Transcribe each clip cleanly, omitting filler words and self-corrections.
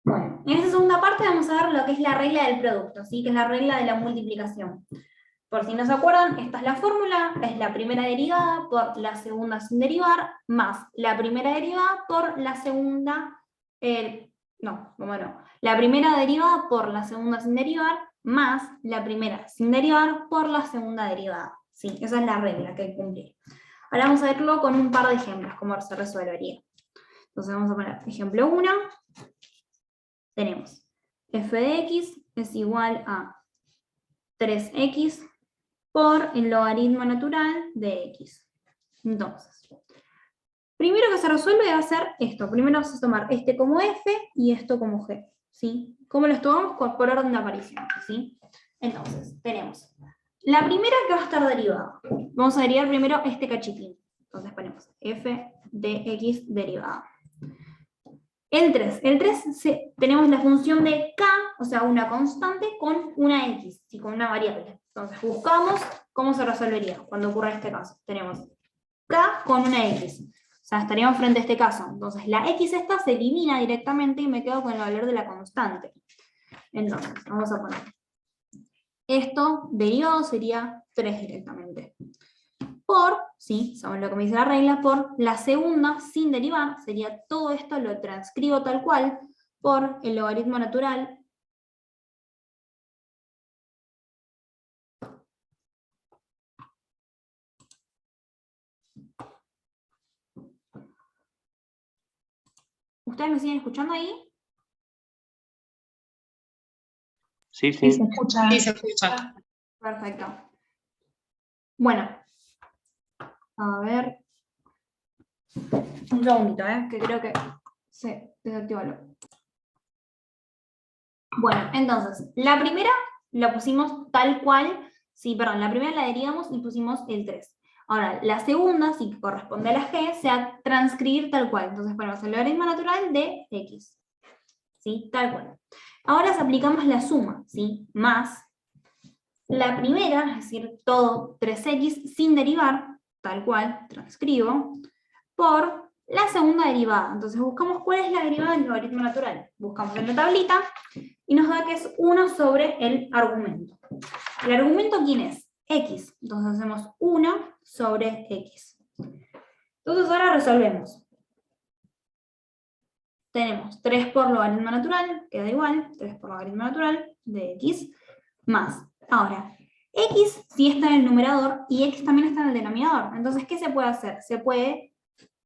Bueno, en esta segunda parte vamos a ver lo que es la regla del producto, ¿sí? Que es la regla de la multiplicación. Por si no se acuerdan, esta es la fórmula, es la primera derivada por la segunda sin derivar, más la primera derivada por la segunda, la primera derivada por la segunda sin derivar, más la primera sin derivar por la segunda derivada. Sí, esa es la regla que hay que cumplir. Ahora vamos a verlo con un par de ejemplos, cómo se resolvería. Entonces vamos a poner ejemplo 1. Tenemos f de x es igual a 3x por el logaritmo natural de x. Entonces, primero que se resuelve va a ser esto. Primero vamos a tomar este como f y esto como g. ¿Sí? ¿Cómo lo tomamos? Por orden de aparición. ¿Sí? Entonces, tenemos la primera que va a estar derivada. Vamos a derivar primero este cachitín. Entonces ponemos f de x derivada. El 3 tenemos la función de k, o sea, una constante con una x, ¿sí? Con una variable. Entonces buscamos cómo se resolvería cuando ocurra este caso. Tenemos k con una x. O sea, estaríamos frente a este caso. Entonces la x esta se elimina directamente y me quedo con el valor de la constante. Entonces, vamos a poner. Esto derivado sería 3 directamente. Por, ¿sí? Sabemos lo que me dice la regla, por la segunda sin derivar, sería todo esto, lo transcribo tal cual, por el logaritmo natural. ¿Ustedes me siguen escuchando ahí? Sí, sí. Sí, se escucha. Sí, se escucha. Perfecto. Bueno. A ver. Un segundito, que creo que se desactivó algo. Bueno, entonces, la primera la pusimos tal cual, sí, perdón, la primera la derivamos y pusimos el 3. Ahora, la segunda, sí que corresponde a la g, se va a transcribir tal cual. Entonces ponemos el logaritmo natural de x. ¿Sí? Tal cual. Ahora aplicamos la suma, ¿sí? Más la primera, es decir, todo 3x sin derivar, tal cual, transcribo, por la segunda derivada. Entonces buscamos cuál es la derivada del logaritmo natural. Buscamos en la tablita y nos da que es 1 sobre el argumento. ¿El argumento quién es? X. Entonces hacemos 1 sobre x. Entonces ahora resolvemos. Tenemos 3 por logaritmo natural, queda igual, 3 por logaritmo natural de x, más. Ahora, x sí está en el numerador y x también está en el denominador. Entonces, ¿qué se puede hacer? Se puede,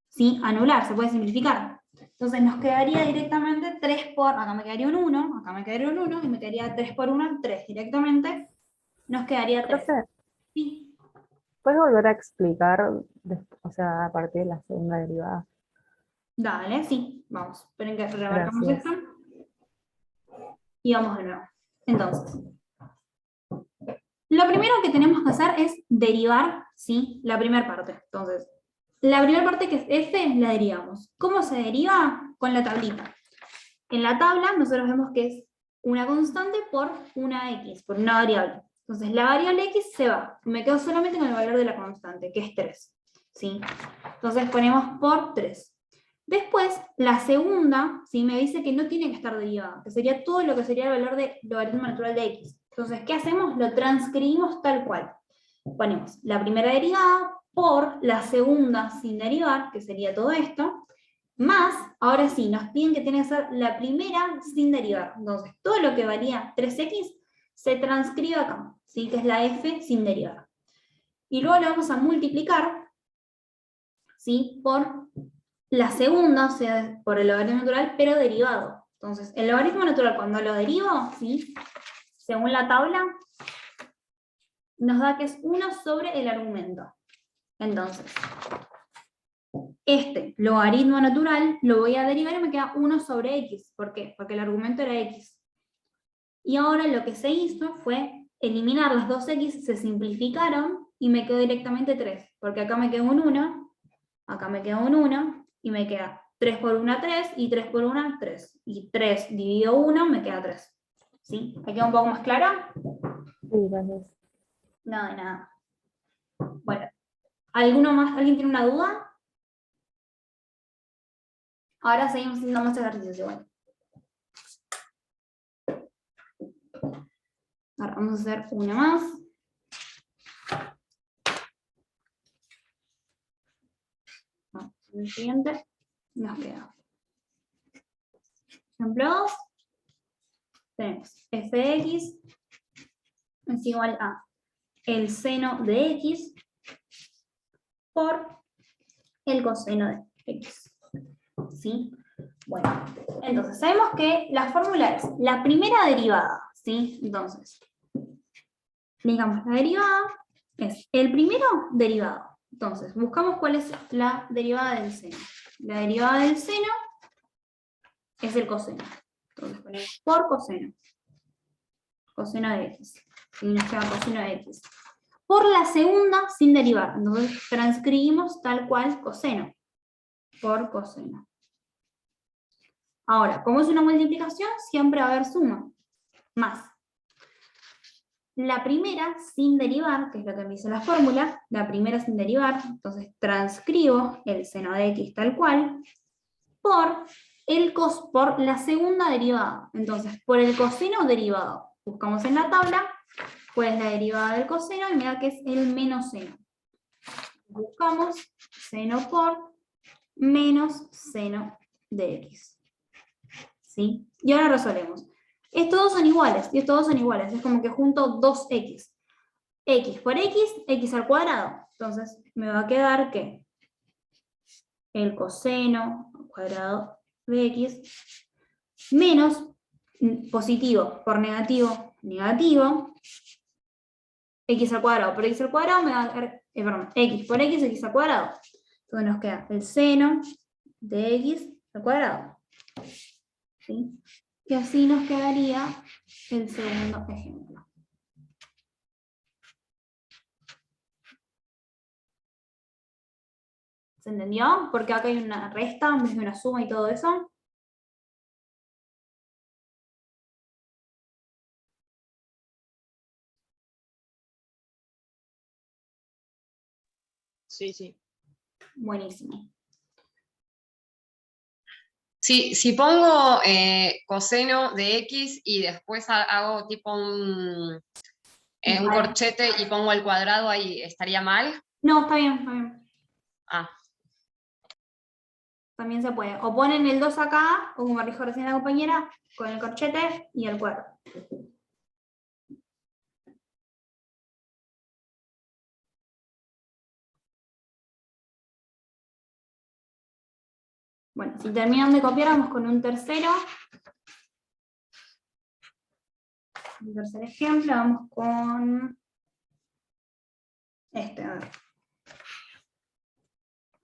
sí, anular, se puede simplificar. Entonces nos quedaría directamente 3 por, acá me quedaría un 1, acá me quedaría un 1, y me quedaría 3 por 1, 3 directamente. Nos quedaría 3. Profe, Sí. ¿puedes volver a explicar, o sea, a partir de la segunda derivada? Dale, sí, vamos. Esperen que remarcamos Gracias. esto. Y vamos de nuevo. Entonces, lo primero que tenemos que hacer es derivar, ¿sí? La primera parte. Entonces, la primera parte que es f, la derivamos. ¿Cómo se deriva? Con la tablita. En la tabla nosotros vemos que es una constante por una x, por una variable. Entonces la variable x se va. Me quedo solamente con el valor de la constante, que es 3. ¿Sí? Entonces ponemos por 3. Después, la segunda, ¿sí? Me dice que no tiene que estar derivada, que sería todo lo que sería el valor de logaritmo natural de x. Entonces, ¿qué hacemos? Lo transcribimos tal cual. Ponemos la primera derivada por la segunda sin derivar, que sería todo esto, más, ahora sí, nos piden que tiene que ser la primera sin derivar. Entonces, todo lo que valía 3x se transcribe acá, ¿sí? Que es la f sin derivar. Y luego lo vamos a multiplicar, ¿sí? Por la segunda, o sea, por el logaritmo natural, pero derivado. Entonces, el logaritmo natural, cuando lo derivo, ¿sí? Según la tabla, nos da que es 1 sobre el argumento. Entonces, este logaritmo natural lo voy a derivar y me queda 1 sobre x. ¿Por qué? Porque el argumento era x. Y ahora lo que se hizo fue eliminar las dos x, se simplificaron y me quedó directamente 3. Porque acá me quedó un 1, acá me quedó un 1 y me queda 3 por 1, 3 y 3 por 1, 3. Y 3 dividido 1 me queda 3. ¿Sí? ¿Me queda un poco más claro? Sí, gracias. No, de nada. Bueno, ¿alguno más? ¿Alguien tiene una duda? Ahora seguimos haciendo más ejercicios igual. Ahora vamos a hacer una más. Vamos, el siguiente nos queda. Ejemplo 2. Tenemos f de x es igual a el seno de x por el coseno de x. ¿Sí? Bueno, entonces sabemos que la fórmula es la primera derivada, ¿sí? Entonces, digamos, la derivada es el primero derivado. Entonces, buscamos cuál es la derivada del seno. La derivada del seno es el coseno. Entonces ponemos por coseno. Coseno de x. Y nos queda coseno de x. Por la segunda sin derivar. Entonces transcribimos tal cual coseno. Por coseno. Ahora, como es una multiplicación, siempre va a haber suma. Más. La primera sin derivar, que es lo que me dice la fórmula, la primera sin derivar, entonces transcribo el seno de x tal cual, por la segunda derivada. Entonces, por el coseno derivado. Buscamos en la tabla cuál es la derivada del coseno y mira que es el menos seno. Buscamos seno por menos seno de x. ¿Sí? Y ahora resolvemos. Estos dos son iguales, y estos dos son iguales. Es como que junto 2x. X por x, x al cuadrado. Entonces, me va a quedar que el coseno al cuadrado de x menos positivo por negativo, negativo, x al cuadrado por x al cuadrado me va a dar, perdón, x por x, x al cuadrado. Entonces nos queda el seno de x al cuadrado. ¿Sí? Y así nos quedaría el segundo ejemplo. ¿Se entendió? Porque acá hay una resta en vez de una suma y todo eso. Sí, sí. Buenísimo. Sí, si pongo coseno de x y después hago tipo un corchete y pongo al cuadrado, ahí estaría mal. No, está bien, está bien. Ah, También se puede. O ponen el 2 acá, o como me dijo recién la compañera, con el corchete y el cuerpo. Bueno, si terminan de copiar, vamos con un tercero. Un tercer ejemplo, vamos con este, a ver.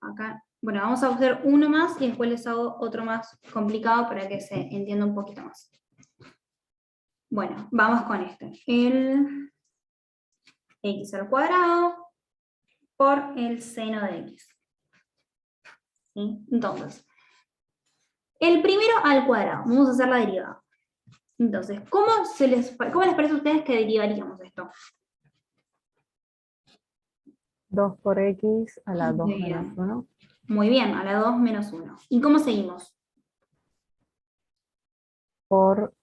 Acá, bueno, vamos a hacer uno más y después les hago otro más complicado para que se entienda un poquito más. Bueno, vamos con este. El x al cuadrado por el seno de x. ¿Sí? Entonces, el primero al cuadrado, vamos a hacer la derivada. Entonces, ¿cómo les parece a ustedes que derivaríamos esto? 2 por x a la 2 Muy menos bien. 1. Muy bien, a la 2 menos 1. ¿Y cómo seguimos? Por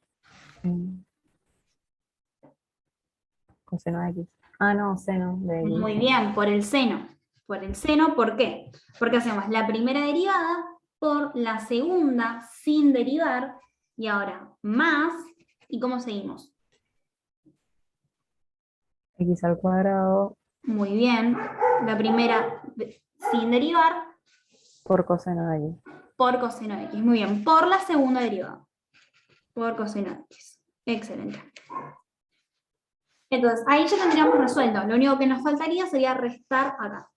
coseno de x. Ah, no, seno de x. Muy bien, por el seno. Por el seno, ¿por qué? Porque hacemos la primera derivada por la segunda sin derivar, y ahora más, ¿y cómo seguimos? X al cuadrado Muy bien, la primera sin derivar por coseno de x. por coseno de x. Muy bien, por la segunda derivada. Por coseno de x. Excelente. Entonces, ahí ya tendríamos resuelto. Lo único que nos faltaría sería restar acá.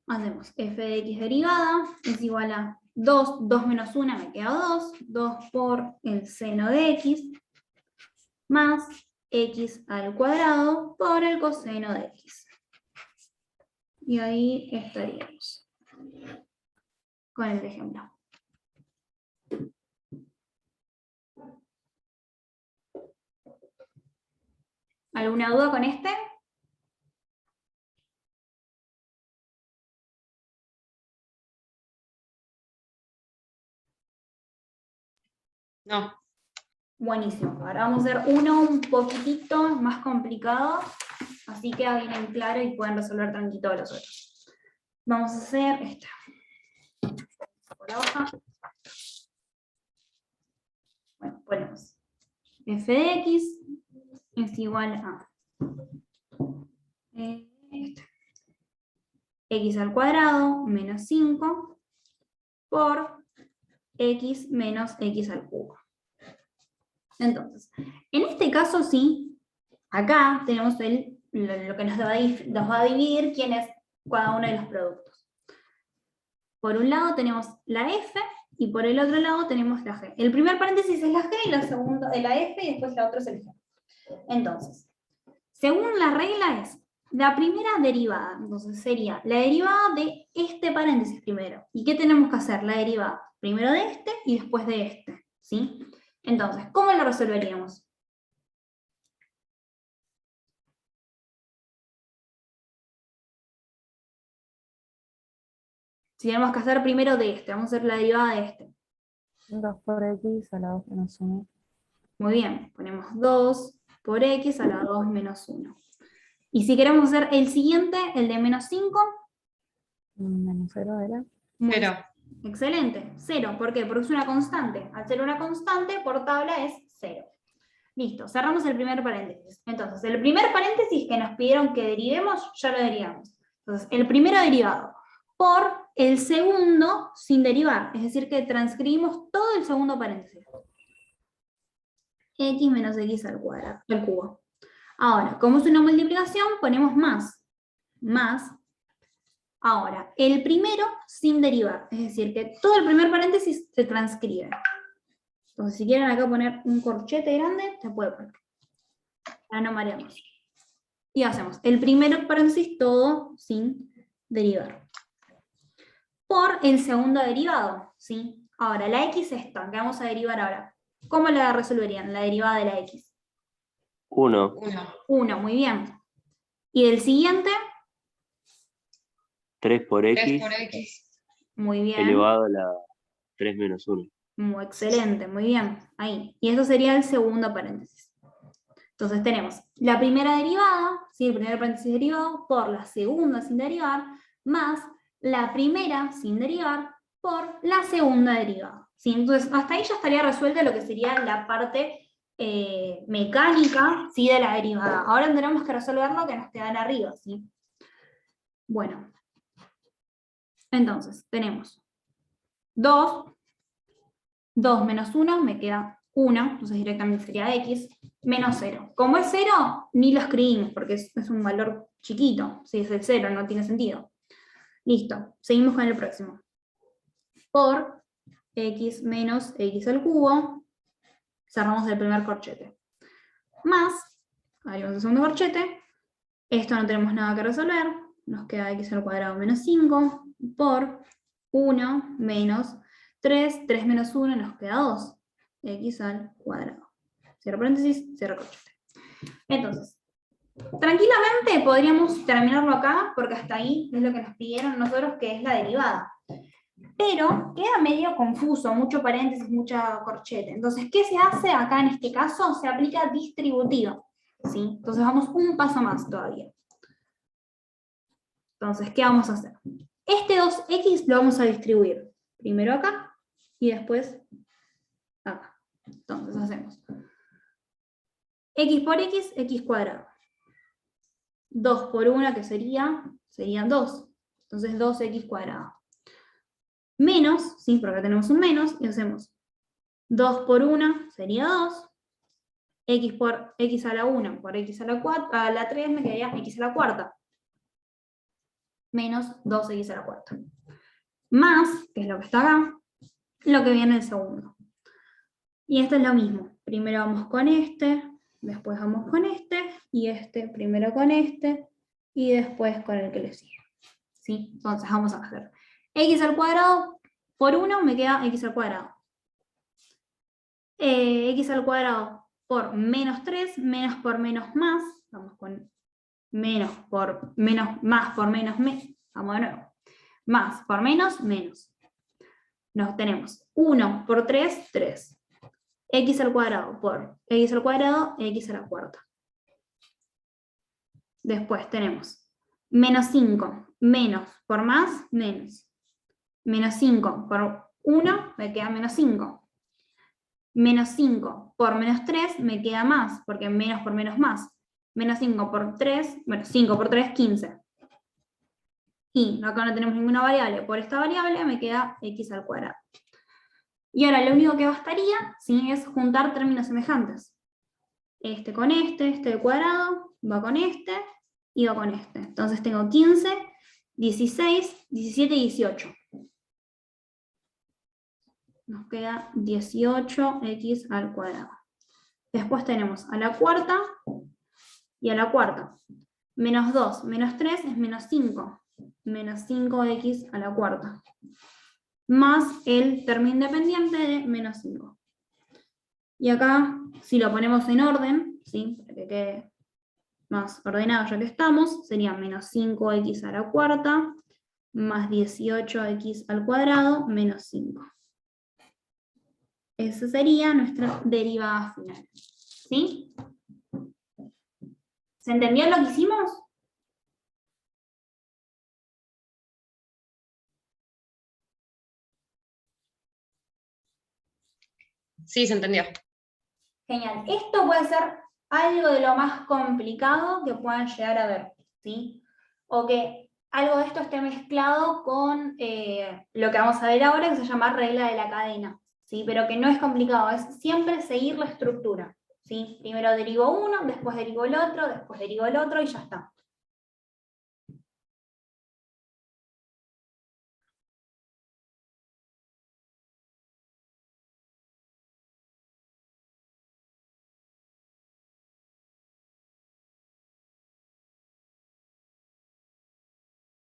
Hacemos f de x derivada es igual a 2, 2 menos 1 me queda 2, 2 por el seno de x, más x al cuadrado por el coseno de x. Y ahí estaríamos con el ejemplo. ¿Alguna duda con este? no. Buenísimo. Ahora vamos a hacer uno un poquitito más complicado, así queda bien en claro y pueden resolver tranquilo los otros. Vamos a hacer esta. Por la hoja. Bueno, ponemos f de x es igual a x al cuadrado menos 5 por x menos x al cubo. Entonces, en este caso sí, acá tenemos lo que nos va a dividir quién es cada uno de los productos. Por un lado tenemos la f y por el otro lado tenemos la g. El primer paréntesis es la g y la segunda es la f y después la otra es el g. Entonces, según la regla es la primera derivada. Entonces sería la derivada de este paréntesis primero. ¿Y qué tenemos que hacer? La derivada primero de este y después de este. ¿Sí? Entonces, ¿cómo lo resolveríamos? Si tenemos que hacer primero de este, vamos a hacer la derivada de este. 2 por x a la 2 menos 1. Muy bien, ponemos 2 por x a la 2 menos 1. Y si queremos hacer el siguiente, el de menos 5. Menos 0 era. Pero, Excelente, 0. ¿Por qué? Porque es una constante. Al ser una constante, por tabla es 0. Listo, cerramos el primer paréntesis. Entonces, el primer paréntesis que nos pidieron que derivemos, ya lo derivamos. Entonces, el primero derivado por el segundo sin derivar. Es decir, que transcribimos todo el segundo paréntesis. X menos x al cuadrado, al cubo. Ahora, como es una multiplicación, ponemos más. Más. Ahora, el primero sin derivar. Es decir, que todo el primer paréntesis se transcribe. Entonces, si quieren acá poner un corchete grande, se puede poner. Para no marearnos. Y hacemos el primer paréntesis todo sin derivar. Por el segundo derivado, ¿sí? Ahora, la x esta, que vamos a derivar ahora. ¿Cómo la resolverían? La derivada de la x. 1. 1, muy bien. ¿Y del siguiente? 3 por 3 x por x. Muy bien. elevado a la 3 menos 1. Muy excelente, muy bien. Ahí. Y eso sería el segundo paréntesis. Entonces tenemos la primera derivada, ¿sí? El primer paréntesis derivado, por la segunda sin derivar, más la primera sin derivar por la segunda derivada. ¿Sí? Entonces, hasta ahí ya estaría resuelta lo que sería la parte mecánica, ¿sí? De la derivada. Ahora tendremos que resolver lo que nos quedan arriba, ¿sí? Bueno. Entonces, tenemos 2 menos 1, me queda 1, entonces directamente sería x, menos 0. Como es 0, ni lo escribimos, porque es un valor chiquito. Si es el 0, no tiene sentido. Listo, seguimos con el próximo. Por x menos x al cubo, cerramos el primer corchete. Más, abrimos el segundo corchete, esto no tenemos nada que resolver, nos queda x al cuadrado menos 5, por 1 menos 3, 3 menos 1 nos queda 2, x al cuadrado. Cierro paréntesis, cierro corchete. Entonces, tranquilamente podríamos terminarlo acá, porque hasta ahí es lo que nos pidieron nosotros, que es la derivada. Pero queda medio confuso, mucho paréntesis, mucha corchete. Entonces, ¿qué se hace acá en este caso? Se aplica distributivo, ¿sí? Entonces vamos un paso más todavía. Entonces, ¿qué vamos a hacer? Este 2x lo vamos a distribuir. Primero acá y después acá. Entonces hacemos x por x, x cuadrado. 2 por 1, que serían 2. Entonces 2x cuadrado. Menos, ¿sí? Porque acá tenemos un menos, y hacemos 2 por 1 sería 2. X por x a la 1 por x a la 3 me quedaría x a la cuarta. Menos 2x a la cuarta. Más, que es lo que está acá, lo que viene el segundo. Y esto es lo mismo. Primero vamos con este, después vamos con este, y este, primero con este, y después con el que le sigue. ¿Sí? Entonces vamos a hacer x al cuadrado por 1 me queda x al cuadrado. X al cuadrado por menos 3, menos por menos más, vamos con menos por menos, más por menos, vamos de nuevo. Más por menos, menos. Nos tenemos 1 por 3, 3. x al cuadrado por x al cuadrado, x a la cuarta. Después tenemos menos 5, menos por más, menos. Menos 5 por 1 me queda menos 5. Menos 5 por menos 3 me queda más, porque menos por menos más. Menos 5 por 3, bueno, 5 por 3, 15. Y acá no tenemos ninguna variable. Por esta variable me queda x al cuadrado. Y ahora lo único que bastaría, ¿sí?, es juntar términos semejantes. Este con este al cuadrado, va con este y va con este. Entonces tengo 15, 16, 17 y 18. Nos queda 18x al cuadrado. Después tenemos a la cuarta y a la cuarta. Menos 2 menos 3 es menos 5. Menos 5x a la cuarta. Más el término independiente de menos 5. Y acá, si lo ponemos en orden, ¿sí?, para que quede más ordenado ya que estamos, sería menos 5x a la cuarta, más 18x al cuadrado, menos 5. Esa sería nuestra derivada final. ¿Sí? ¿Se entendió lo que hicimos? Sí, se entendió. Genial. Esto puede ser algo de lo más complicado que puedan llegar a ver, ¿sí? O que algo de esto esté mezclado con lo que vamos a ver ahora, que se llama regla de la cadena, ¿sí? Pero que no es complicado, es siempre seguir la estructura, ¿sí? Primero derivo uno, después derivo el otro, después derivo el otro y ya está.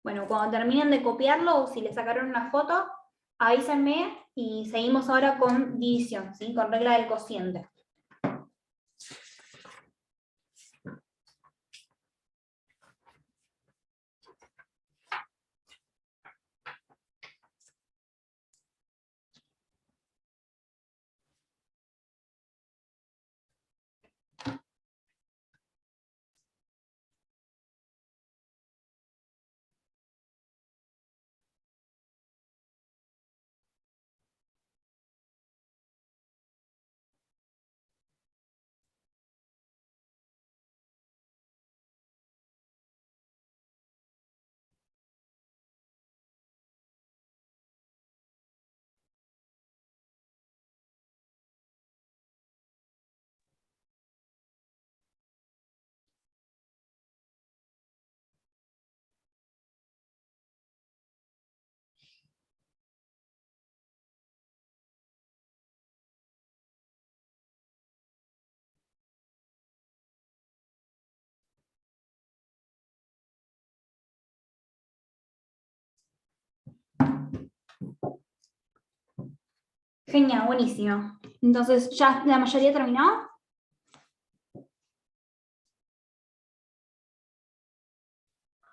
Bueno, cuando terminen de copiarlo o si le sacaron una foto, avísenme y seguimos ahora con división, ¿sí? Con regla del cociente. Genial, buenísimo. Entonces, ¿ya la mayoría terminó?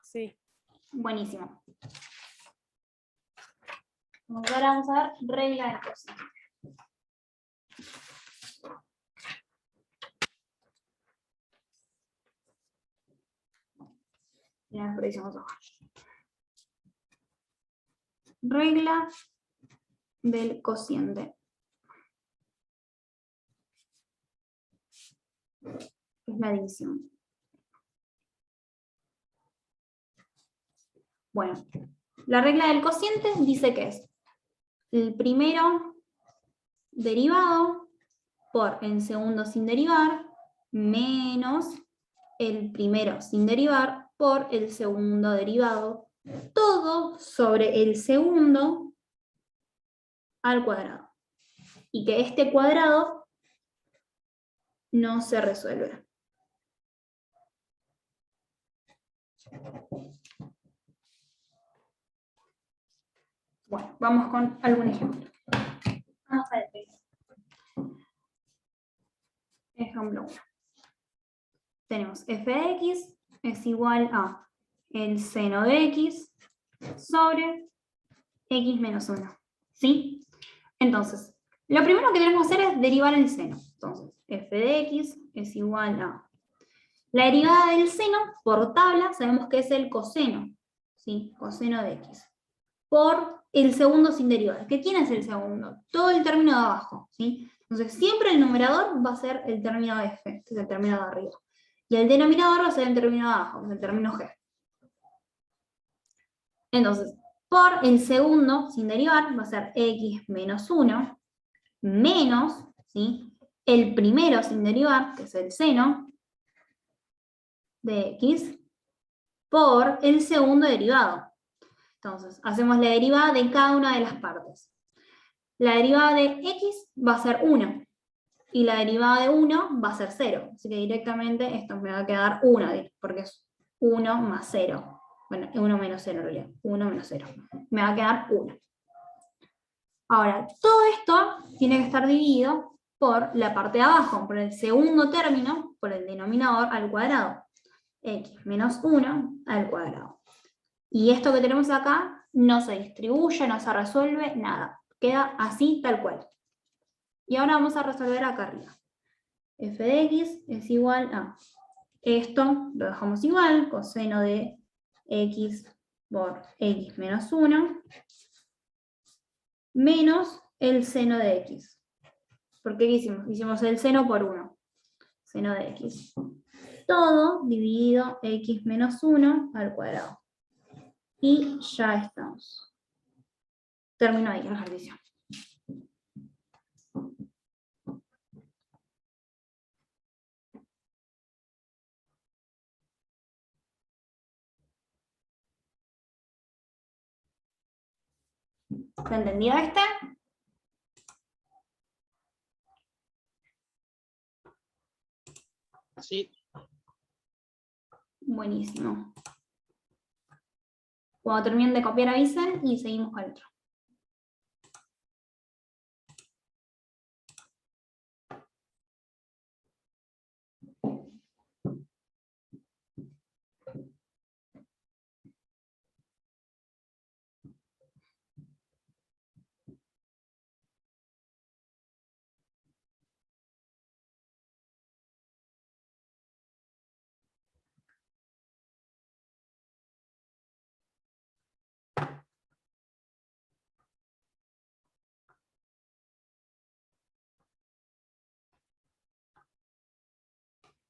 Sí. Buenísimo. Ahora vamos a ver regla del cociente. Ya desperdiciamos hoja. Regla del cociente. Es la división. Bueno, la regla del cociente dice que es el primero derivado por el segundo sin derivar menos el primero sin derivar por el segundo derivado, todo sobre el segundo al cuadrado. Y que este cuadrado no se resuelve. Bueno, vamos con algún ejemplo. Vamos a ver. Ejemplo 1. Tenemos f de x es igual a el seno de x sobre x menos 1. ¿Sí? Entonces, Lo primero que tenemos que hacer es derivar el seno. Entonces, f de x es igual a... La derivada del seno, por tabla, sabemos que es el coseno, ¿sí? Coseno de x. Por el segundo sin derivar. ¿Que quién es el segundo? Todo el término de abajo, ¿sí? Entonces, siempre el numerador va a ser el término f, este es el término de arriba. Y el denominador va a ser el término de abajo, el término g. Entonces, por el segundo sin derivar va a ser x menos 1 menos, ¿sí? El primero sin derivar, que es el seno de x, por el segundo derivado. Entonces, hacemos la derivada de cada una de las partes. La derivada de x va a ser 1, y la derivada de 1 va a ser 0. Así que directamente esto me va a quedar 1, porque es 1 más 0. Bueno, 1 menos 0 en realidad, 1 menos 0. Me va a quedar 1. Ahora, todo esto tiene que estar dividido por la parte de abajo, por el segundo término, por el denominador al cuadrado. X menos 1 al cuadrado. Y esto que tenemos acá no se distribuye, no se resuelve, nada. Queda así, tal cual. Y ahora vamos a resolver acá arriba. F de x es igual a... Esto lo dejamos igual, coseno de x por x menos 1, menos el seno de x. ¿Por qué hicimos? Hicimos el seno por 1. Seno de x. Todo dividido x menos 1 al cuadrado. Y ya estamos. Termino ahí el ejercicio. ¿Se entendió este? Sí. Buenísimo. Cuando terminen de copiar avisen y seguimos con el otro.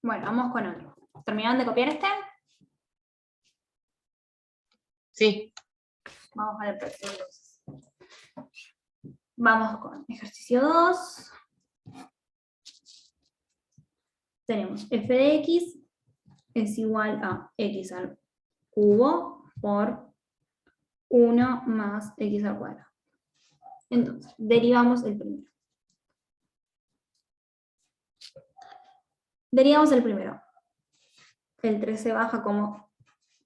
Bueno, vamos con otro. ¿Terminaron de copiar este? Sí. Vamos a la próxima. Vamos con ejercicio 2. Tenemos f de x es igual a x al cubo por 1 más x al cuadrado. Entonces, derivamos el primero. Derivamos el primero. El 3 se baja como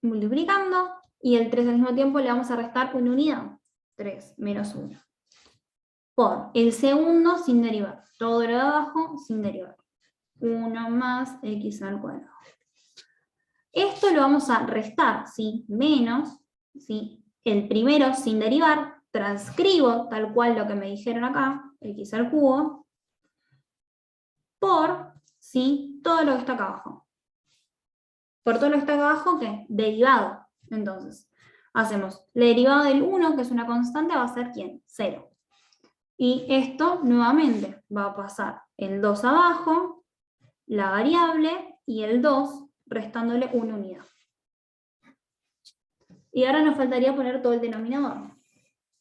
multiplicando, y el 3 al mismo tiempo le vamos a restar una unidad. 3 menos 1. Por el segundo sin derivar. Todo lo de abajo sin derivar. 1 más x al cuadrado. Esto lo vamos a restar, ¿sí? Menos, ¿sí? El primero sin derivar, transcribo tal cual lo que me dijeron acá, x al cubo, por, ¿sí? Todo lo que está acá abajo. Por todo lo que está acá abajo, ¿qué? Derivado. Entonces, hacemos la derivada del 1, que es una constante, va a ser ¿quién? 0. Y esto, nuevamente, va a pasar el 2 abajo, la variable, y el 2 restándole una unidad. Y ahora nos faltaría poner todo el denominador,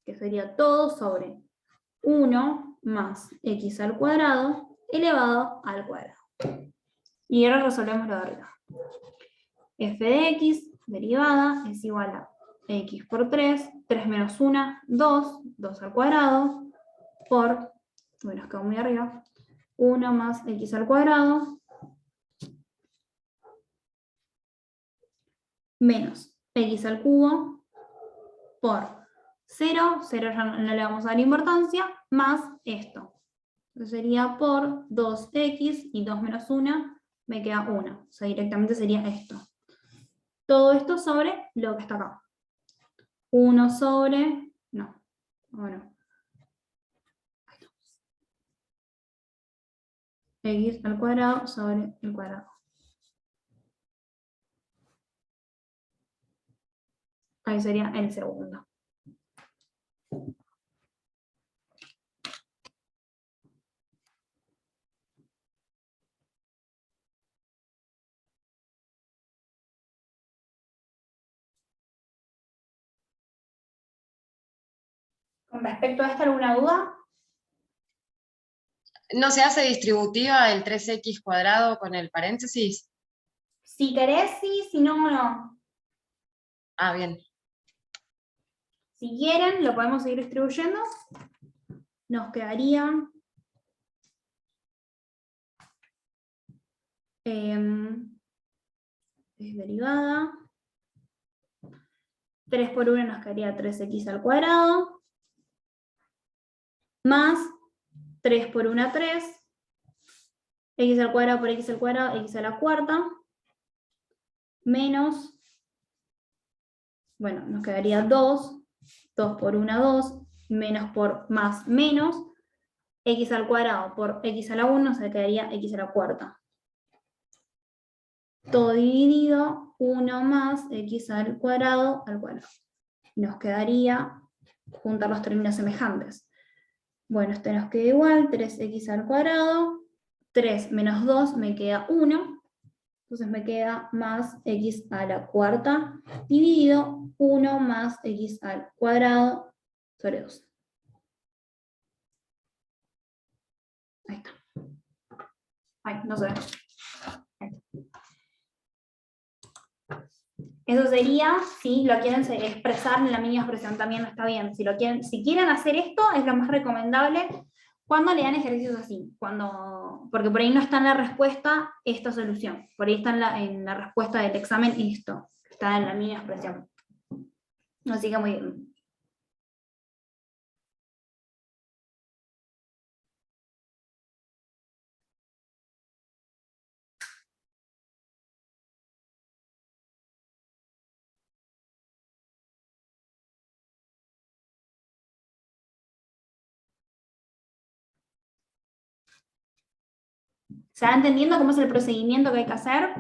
que sería todo sobre 1 más x al cuadrado elevado al cuadrado. Y ahora resolvemos lo de arriba. F de x derivada es igual a x por 3, 3 menos 1, 2, 2 al cuadrado, por, bueno, nos quedó muy arriba, 1 más x al cuadrado, menos x al cubo, por 0, 0 ya no le vamos a dar importancia, más esto. Entonces sería por 2x y 2 menos 1, me queda 1. O sea, directamente sería esto. Todo esto sobre lo que está acá. 1 sobre, no, bueno. x al cuadrado sobre el cuadrado. Ahí sería el segundo. Con respecto a esta, ¿alguna duda? ¿No se hace distributiva el 3x cuadrado con el paréntesis? Si querés, sí, si no, no. Ah, bien. Si quieren, lo podemos seguir distribuyendo. Nos quedaría es derivada. 3 por 1 nos quedaría 3x al cuadrado. Más 3 por 1, 3. X al cuadrado por x al cuadrado, x a la cuarta. Menos, bueno, nos quedaría 2. 2 por 1, 2. Menos por más menos. X al cuadrado por x a la 1 se quedaría x a la cuarta. Todo dividido, 1 más x al cuadrado. Nos quedaría juntar los términos semejantes. Bueno, este nos queda igual, 3x al cuadrado. 3 menos 2 me queda 1. Entonces me queda más x a la cuarta dividido 1 más x al cuadrado sobre 2. Ahí está. Ay, no se ve. Eso sería, si lo quieren expresar en la mínima expresión, también está bien. Si quieren hacer esto, es lo más recomendable cuando le dan ejercicios así. Porque por ahí no está en la respuesta esta solución. Por ahí está en la respuesta del examen esto. Está en la mínima expresión. Así que muy bien. ¿Se va entendiendo cómo es el procedimiento que hay que hacer?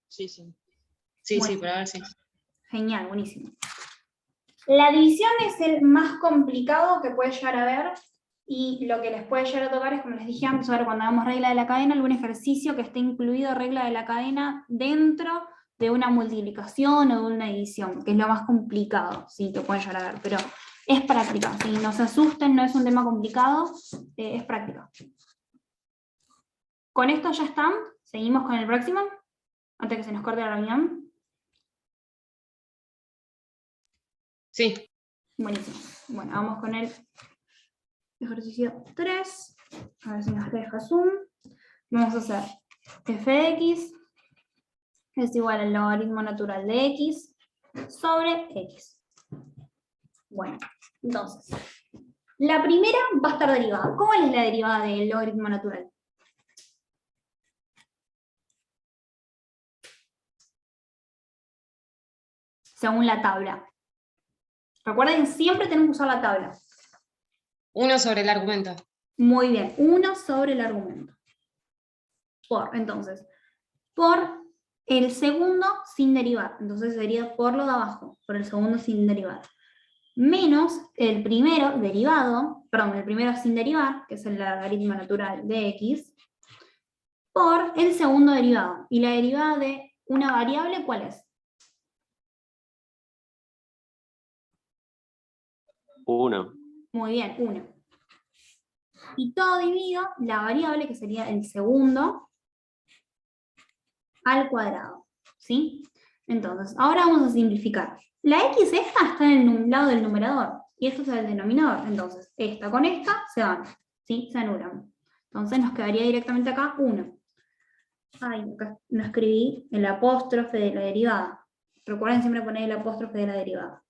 Sí, sí. Sí, Bueno. sí, por ahora sí. Genial, buenísimo. La división es el más complicado que puede llegar a ver, y lo que les puede llegar a tocar es, como les dije antes, ahora cuando hagamos regla de la cadena, algún ejercicio que esté incluido regla de la cadena dentro de una multiplicación o de una división, que es lo más complicado, sí, que pueden llegar a ver, pero es práctica, ¿sí? No se asusten, no es un tema complicado, es práctica. Con esto ya están, seguimos con el próximo, antes que se nos corte la reunión. Sí. Buenísimo. Bueno, vamos con el ejercicio 3. A ver si nos deja zoom. Vamos a hacer f de x es igual al logaritmo natural de x sobre x. Bueno, entonces, la primera va a estar derivada. ¿Cómo es la derivada del logaritmo natural? Según la tabla. Recuerden, siempre tenemos que usar la tabla. 1 sobre el argumento. Muy bien, 1 sobre el argumento. Entonces, por el segundo sin derivar. Entonces sería por lo de abajo, por el segundo sin derivar. Menos el primero derivado, perdón, el primero sin derivar, que es el logaritmo natural de x, por el segundo derivado. ¿Y la derivada de una variable cuál es? 1. Muy bien, 1. Y todo dividido la variable, que sería el segundo, al cuadrado. ¿Sí? Entonces, ahora vamos a simplificar. La x esta está en un lado del numerador, y esto es el denominador. Entonces, esta con esta se van, ¿sí? Se anulan. Entonces nos quedaría directamente acá 1. Ay, acá no escribí el apóstrofe de la derivada. Recuerden siempre poner el apóstrofe de la derivada.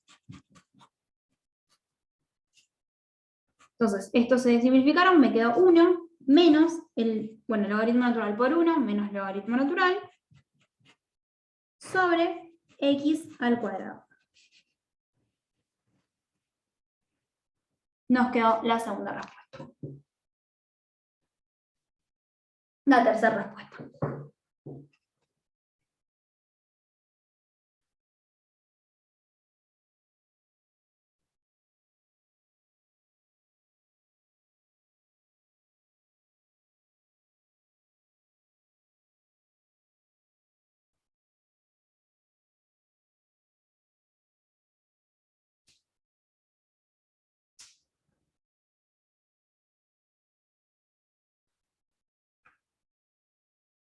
Entonces, estos se simplificaron, me quedó 1 menos el logaritmo natural por 1 menos logaritmo natural sobre x al cuadrado. nos quedó la segunda respuesta. La tercera respuesta.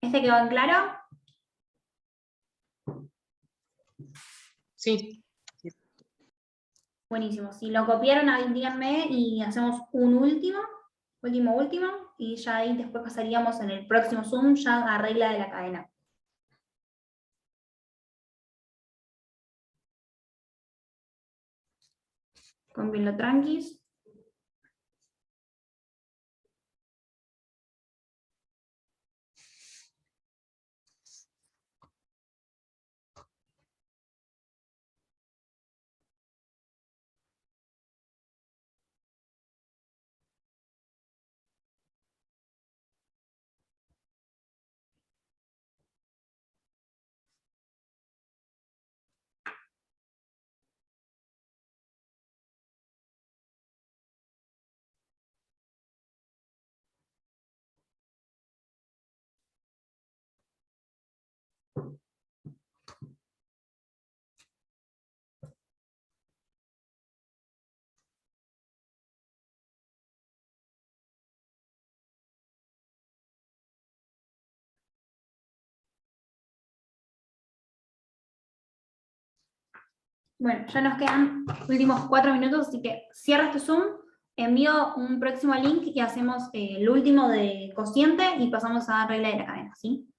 ¿Este quedó en claro? Sí. Buenísimo. Si lo copiaron, ahí díganme y hacemos un último, y ya ahí después pasaríamos en el próximo Zoom ya a regla de la cadena. Cómpienlo tranquis. Bueno, ya nos quedan últimos 4 minutos, así que cierro este Zoom, envío un próximo link y hacemos el último de cociente y pasamos a regla de la cadena, ¿sí?